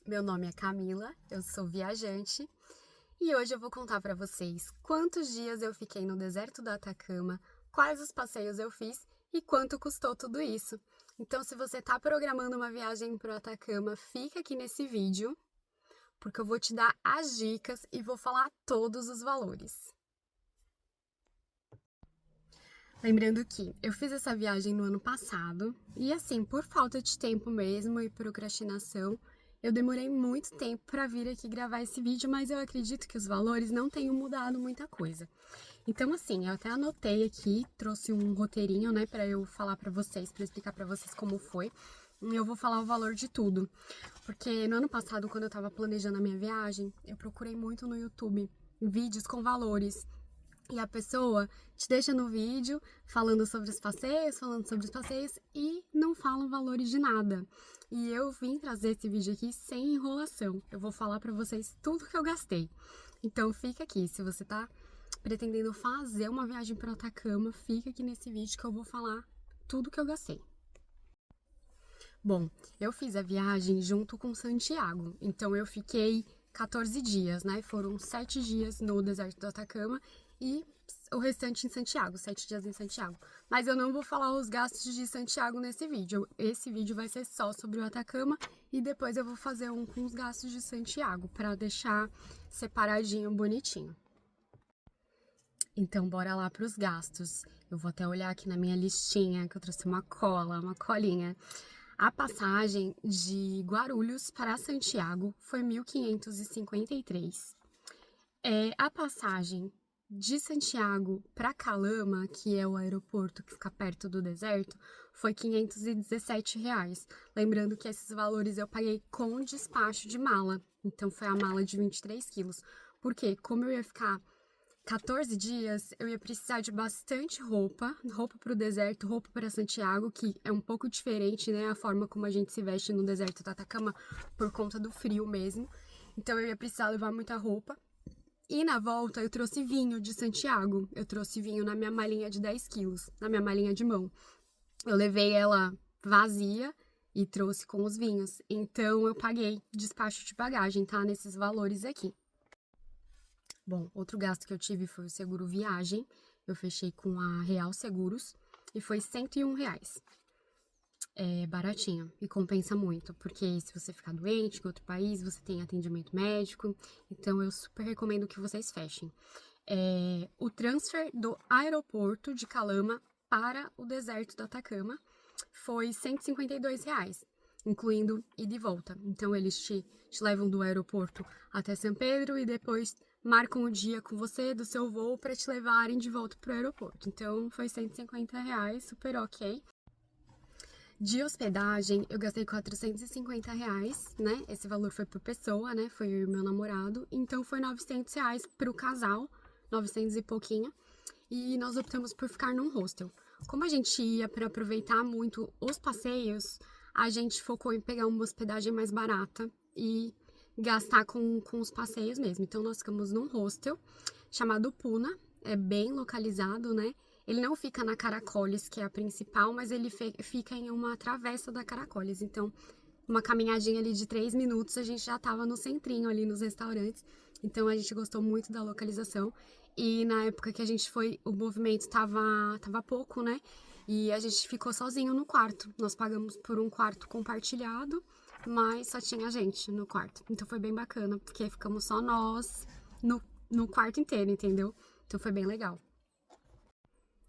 Meu nome é Camila, eu sou viajante e hoje eu vou contar para vocês quantos dias eu fiquei no deserto do Atacama, quais os passeios eu fiz e quanto custou tudo isso. Então, se você está programando uma viagem para o Atacama, fica aqui nesse vídeo, porque eu vou te dar as dicas e vou falar todos os valores. Lembrando que eu fiz essa viagem no ano passado e, assim, por falta de tempo mesmo e procrastinação, eu demorei muito tempo para vir aqui gravar esse vídeo, mas eu acredito que os valores não tenham mudado muita coisa. Então, assim, eu até anotei aqui, trouxe um roteirinho, né, para eu falar para vocês, para explicar para vocês como foi. Eu vou falar o valor de tudo, porque no ano passado, quando eu estava planejando a minha viagem, eu procurei muito no YouTube vídeos com valores. E a pessoa te deixa no vídeo falando sobre os passeios e não fala valores de nada. E eu vim trazer esse vídeo aqui sem enrolação. Eu vou falar pra vocês tudo que eu gastei. Então fica aqui, se você tá pretendendo fazer uma viagem para Atacama, fica aqui nesse vídeo que eu vou falar tudo que eu gastei. Bom, eu fiz a viagem junto com Santiago, então eu fiquei 14 dias, né? Foram 7 dias no deserto do Atacama e o restante em Santiago, 7 dias em Santiago. Mas eu não vou falar os gastos de Santiago nesse vídeo. Esse vídeo vai ser só sobre o Atacama e depois eu vou fazer um com os gastos de Santiago para deixar separadinho, bonitinho. Então, bora lá para os gastos. Eu vou até olhar aqui na minha listinha, que eu trouxe uma colinha. A passagem de Guarulhos para Santiago foi 1.553. A passagem de Santiago para Calama, que é o aeroporto que fica perto do deserto, foi R$ 517. Lembrando que esses valores eu paguei com despacho de mala. Então, foi a mala de 23 quilos. Porque, como eu ia ficar 14 dias, eu ia precisar de bastante roupa para o deserto, roupa para Santiago, que é um pouco diferente, né, a forma como a gente se veste no deserto do Atacama, por conta do frio mesmo. Então eu ia precisar levar muita roupa. E na volta eu trouxe vinho de Santiago, eu trouxe vinho na minha malinha de 10 quilos, na minha malinha de mão. Eu levei ela vazia e trouxe com os vinhos, então eu paguei despacho de bagagem, tá, nesses valores aqui. Bom, outro gasto que eu tive foi o seguro viagem. Eu fechei com a Real Seguros e foi R$ 101. É baratinho e compensa muito, porque se você ficar doente em outro país, você tem atendimento médico. Então, eu super recomendo que vocês fechem. O transfer do aeroporto de Calama para o deserto do Atacama foi R$ 152, incluindo ida e volta. Então, eles te levam do aeroporto até São Pedro e depois marcam o dia com você do seu voo para te levarem de volta para o aeroporto. Então, foi R$ 150, super ok. De hospedagem, eu gastei R$ 450, né? Esse valor foi por pessoa, né? Foi eu e meu namorado. Então, foi R$ 900 para o casal, 900 e pouquinho. E nós optamos por ficar num hostel. Como a gente ia para aproveitar muito os passeios, a gente focou em pegar uma hospedagem mais barata e gastar com os passeios mesmo. Então, nós ficamos num hostel chamado Puna, é bem localizado, né? Ele não fica na Caracoles, que é a principal, mas ele fica em uma travessa da Caracoles. Então, uma caminhadinha ali de 3 minutos, a gente já tava no centrinho ali nos restaurantes. Então, a gente gostou muito da localização. E na época que a gente foi, o movimento tava pouco, né? E a gente ficou sozinho no quarto. Nós pagamos por um quarto compartilhado, mas só tinha gente no quarto. Então foi bem bacana, porque ficamos só nós no quarto inteiro, entendeu? Então foi bem legal.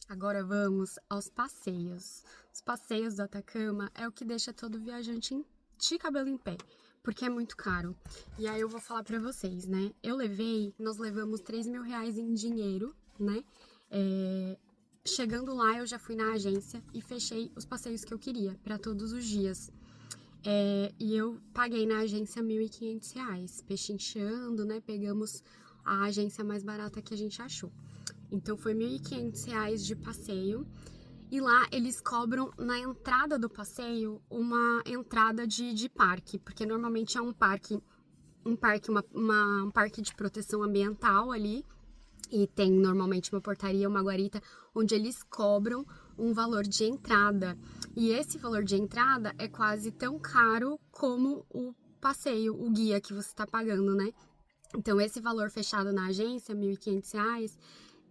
Agora vamos aos passeios. Os passeios do Atacama é o que deixa todo viajante de cabelo em pé, porque é muito caro. E aí eu vou falar pra vocês, né? Nós levamos R$ 3.000 em dinheiro, né? Chegando lá, eu já fui na agência e fechei os passeios que eu queria para todos os dias. E eu paguei na agência R$ 1.500, pechinchando, né? Pegamos a agência mais barata que a gente achou. Então foi R$ 1.500 de passeio. E lá eles cobram na entrada do passeio uma entrada de parque, porque normalmente é um parque de proteção ambiental ali. E tem normalmente uma portaria, uma guarita, onde eles cobram um valor de entrada. E esse valor de entrada é quase tão caro como o passeio, o guia que você tá pagando, né? Então, esse valor fechado na agência, R$ 1.500,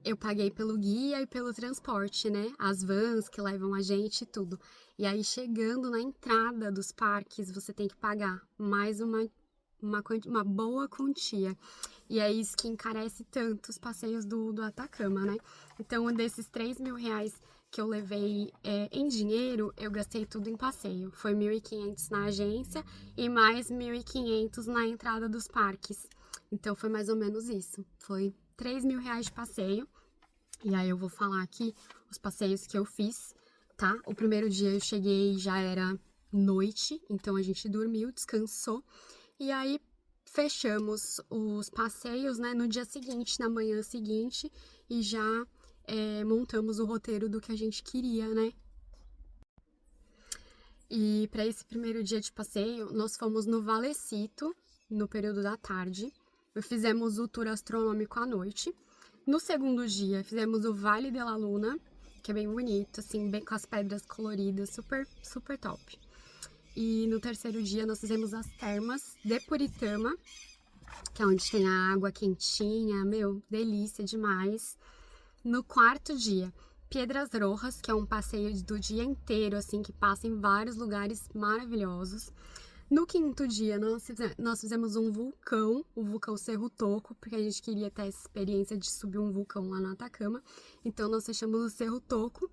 eu paguei pelo guia e pelo transporte, né? As vans que levam a gente e tudo. E aí, chegando na entrada dos parques, você tem que pagar mais uma boa quantia. E é isso que encarece tanto os passeios do Atacama, né? Então, desses R$ 3.000 que eu levei em dinheiro, eu gastei tudo em passeio. Foi 1.500 na agência e mais 1.500 na entrada dos parques. Então, foi mais ou menos isso. Foi R$ 3.000 de passeio. E aí, eu vou falar aqui os passeios que eu fiz, tá? O primeiro dia eu cheguei, já era noite, então a gente dormiu, descansou. E aí, fechamos os passeios, né, no dia seguinte, na manhã seguinte, e já montamos o roteiro do que a gente queria, né? E para esse primeiro dia de passeio, nós fomos no Valecito, no período da tarde. Fizemos o tour astronômico à noite. No segundo dia, fizemos o Vale de la Luna, que é bem bonito, assim, bem com as pedras coloridas, super, super top. E no terceiro dia, nós fizemos as termas de Puritama, que é onde tem a água quentinha, meu, delícia demais. No quarto dia, Piedras Rojas, que é um passeio do dia inteiro, assim, que passa em vários lugares maravilhosos. No quinto dia, nós fizemos um vulcão, o vulcão Cerro Toco, porque a gente queria ter essa experiência de subir um vulcão lá no Atacama. Então, nós fechamos o Cerro Toco.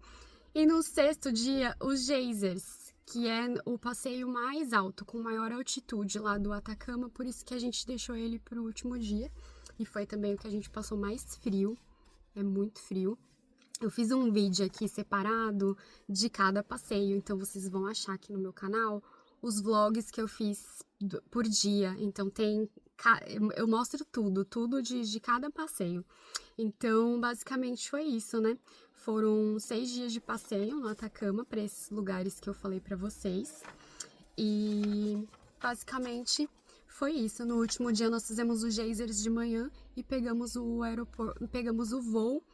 E no sexto dia, os geysers, que é o passeio mais alto, com maior altitude lá do Atacama, por isso que a gente deixou ele para o último dia. E foi também o que a gente passou mais frio, é muito frio. Eu fiz um vídeo aqui separado de cada passeio, então vocês vão achar aqui no meu canal os vlogs que eu fiz por dia. Então eu mostro tudo de cada passeio. Então, basicamente foi isso, né? Foram 6 dias de passeio no Atacama para esses lugares que eu falei para vocês. E basicamente foi isso. No último dia nós fizemos os geysers de manhã e pegamos o voo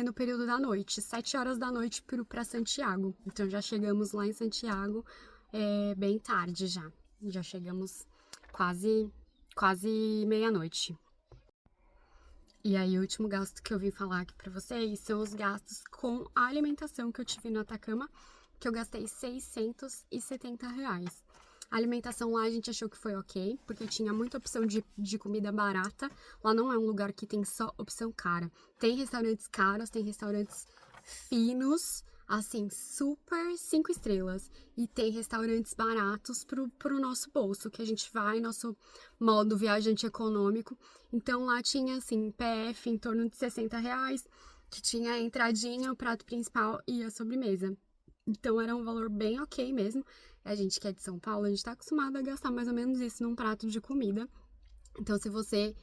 no período da noite, 7 horas da noite para Santiago. Então já chegamos lá em Santiago bem tarde já. Já chegamos quase meia-noite. E aí, o último gasto que eu vim falar aqui pra vocês são os gastos com a alimentação que eu tive no Atacama, que eu gastei R$ 670. A alimentação lá a gente achou que foi ok, porque tinha muita opção de comida barata. Lá não é um lugar que tem só opção cara. Tem restaurantes caros, tem restaurantes finos, assim, super 5 estrelas. E tem restaurantes baratos pro nosso bolso, que a gente vai, nosso modo viajante econômico. Então lá tinha, assim, PF em torno de R$ 60, que tinha a entradinha, o prato principal e a sobremesa. Então era um valor bem ok mesmo. A gente que é de São Paulo, a gente tá acostumado a gastar mais ou menos isso num prato de comida. Então, se você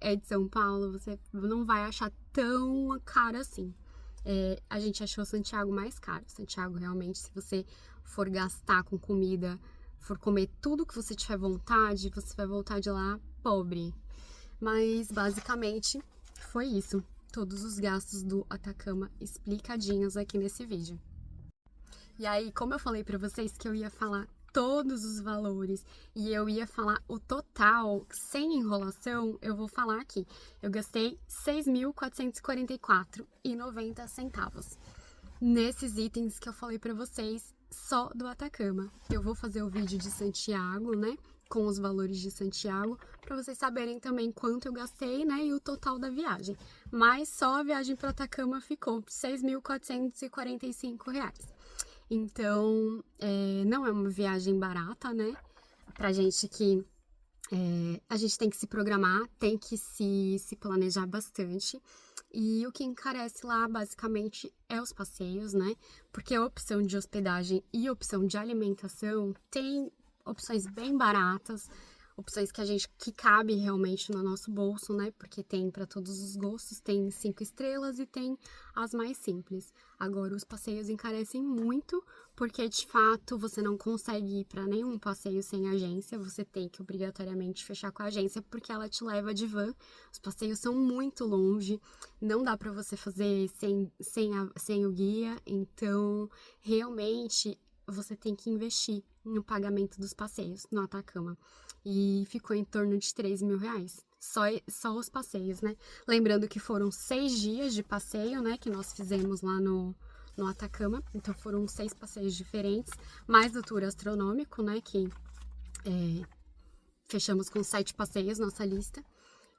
é de São Paulo, você não vai achar tão caro assim. A gente achou Santiago mais caro. Santiago, realmente, se você for gastar com comida, for comer tudo que você tiver vontade, você vai voltar de lá pobre. Mas, basicamente, foi isso. Todos os gastos do Atacama explicadinhos aqui nesse vídeo. E aí, como eu falei pra vocês que eu ia falar todos os valores e eu ia falar o total, sem enrolação, eu vou falar aqui. Eu gastei R$ 6.444,90 nesses itens que eu falei pra vocês, só do Atacama. Eu vou fazer o vídeo de Santiago, né, com os valores de Santiago, pra vocês saberem também quanto eu gastei, né, e o total da viagem. Mas só a viagem pro Atacama ficou R$ 6.445. Então, não é uma viagem barata, né? Pra gente que a gente tem que se programar, tem que se planejar bastante. E o que encarece lá, basicamente, é os passeios, né? Porque a opção de hospedagem e a opção de alimentação tem opções bem baratas, opções que cabe realmente no nosso bolso, né? Porque tem para todos os gostos, tem 5 estrelas e tem as mais simples. Agora, os passeios encarecem muito, porque de fato você não consegue ir para nenhum passeio sem agência, você tem que obrigatoriamente fechar com a agência, porque ela te leva de van. Os passeios são muito longe, não dá para você fazer sem o guia, então realmente você tem que investir no pagamento dos passeios no Atacama. E ficou em torno de 3 mil reais. Só os passeios, né? Lembrando que foram 6 dias de passeio, né? Que nós fizemos lá no Atacama. Então foram 6 passeios diferentes, mais o tour astronômico, né? Que fechamos com 7 passeios nossa lista.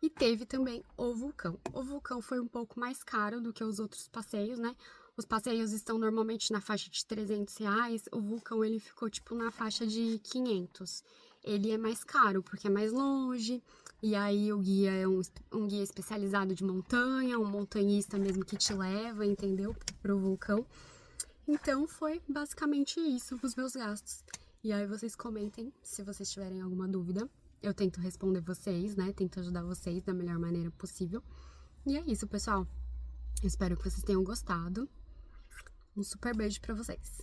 E teve também o vulcão. O vulcão foi um pouco mais caro do que os outros passeios, né? Os passeios estão normalmente na faixa de 300 reais. O vulcão, ele ficou, tipo, na faixa de 500. Ele é mais caro, porque é mais longe. E aí, o guia é um guia especializado de montanha, um montanhista mesmo que te leva, entendeu? Pro vulcão. Então, foi basicamente isso, os meus gastos. E aí, vocês comentem se vocês tiverem alguma dúvida. Eu tento responder vocês, né? Tento ajudar vocês da melhor maneira possível. E é isso, pessoal. Espero que vocês tenham gostado. Um super beijo pra vocês.